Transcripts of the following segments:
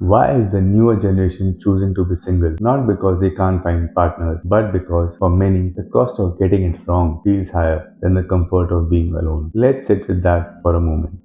Why is the newer generation choosing to be single? Not because they can't find partners, but because for many, the cost of getting it wrong feels higher than the comfort of being alone. Let's sit with that for a moment.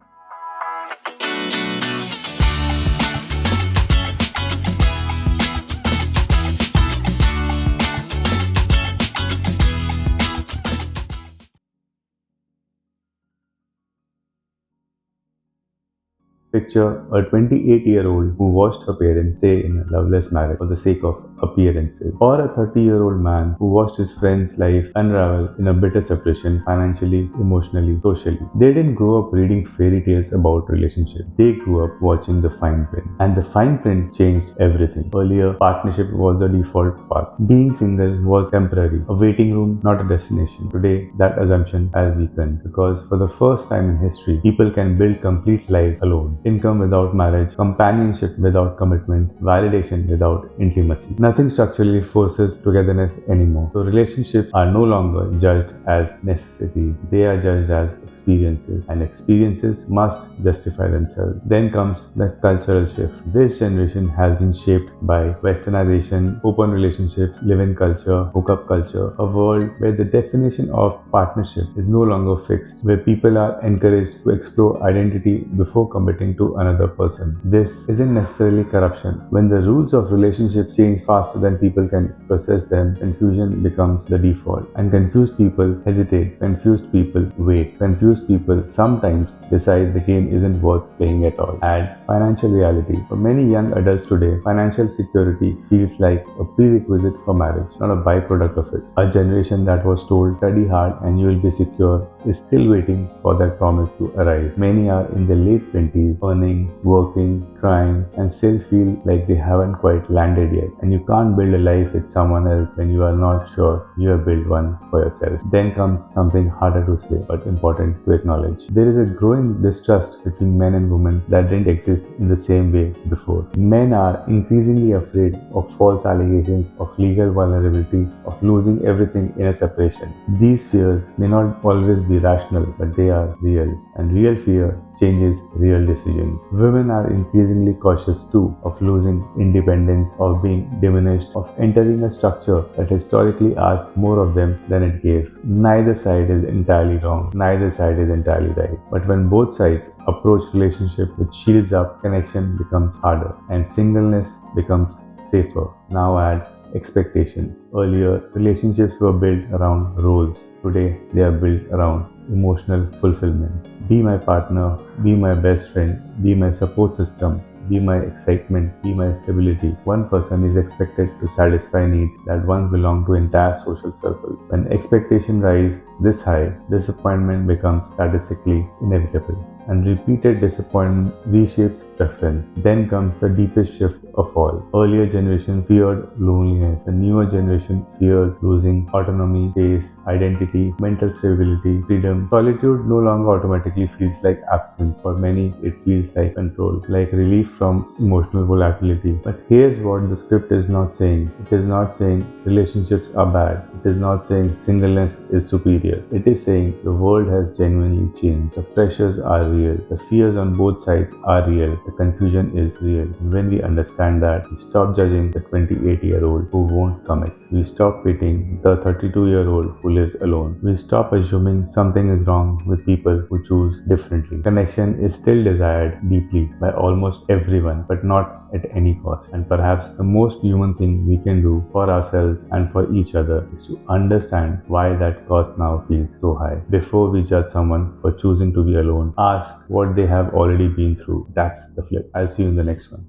Picture a 28-year-old who watched her parents stay in a loveless marriage for the sake of appearances, or a 30-year-old man who watched his friend's life unravel in a bitter separation financially, emotionally, socially. They didn't grow up reading fairy tales about relationships. They grew up watching the fine print. And the fine print changed everything. Earlier, partnership was the default path. Being single was temporary, a waiting room, not a destination. Today, that assumption has weakened because for the first time in history, people can build complete lives alone. Income without marriage, companionship without commitment, validation without intimacy. Nothing structurally forces togetherness anymore. So relationships are no longer judged as necessities. They are judged as experiences, and experiences must justify themselves. Then comes the cultural shift. This generation has been shaped by westernization, open relationships, live-in culture, hookup culture, a world where the definition of partnership is no longer fixed, where people are encouraged to explore identity before committing to another person. This isn't necessarily corruption. When the rules of relationship change faster than people can process them, confusion becomes the default. And confused people hesitate, confused people wait, confused people sometimes decide the game isn't worth playing at all. Add financial reality. For many young adults today, financial security feels like a prerequisite for marriage, not a byproduct of it. A generation that was told study hard and you will be secure is still waiting for that promise to arrive. Many are in their late 20s, earning, working, trying, and still feel like they haven't quite landed yet. And you can't build a life with someone else when you are not sure you have built one for yourself. Then comes something harder to say but important to acknowledge. There is a growing distrust between men and women that didn't exist in the same way before. Men are increasingly afraid of false allegations, of legal vulnerability, of losing everything in a separation. These fears may not always be rational, but they are real, and real fear changes real decisions. Women are increasingly cautious too of losing independence, of being diminished, of entering a structure that historically asked more of them than it gave. Neither side is entirely wrong, neither side is entirely right. But when both sides approach relationship with shields up, connection becomes harder and singleness becomes safer. Now add expectations. Earlier, relationships were built around roles. Today, they are built around emotional fulfillment. Be my partner, be my best friend, be my support system, be my excitement, be my stability. One person is expected to satisfy needs that once belonged to entire social circles. When expectations rise this high, disappointment becomes statistically inevitable, and repeated disappointment reshapes preference. Then comes the deepest shift of all. Earlier generations feared loneliness. The newer generation fears losing autonomy, space, identity, mental stability, freedom. Solitude no longer automatically feels like absence. For many, it feels like control, like relief from emotional volatility. But here's what the script is not saying. It is not saying relationships are bad. It is not saying singleness is superior. It is saying the world has genuinely changed. The pressures are real. The fears on both sides are real. The confusion is real. And when we understand that, we stop judging the 28-year-old who won't commit. We stop pitying the 32-year-old who lives alone. We stop assuming something is wrong with people who choose differently. Connection is still desired deeply by almost everyone, but not at any cost. And perhaps the most human thing we can do for ourselves and for each other is to understand why that cost now feels so high. Before we judge someone for choosing to be alone, ask what they have already been through. That's the flip. I'll see you in the next one.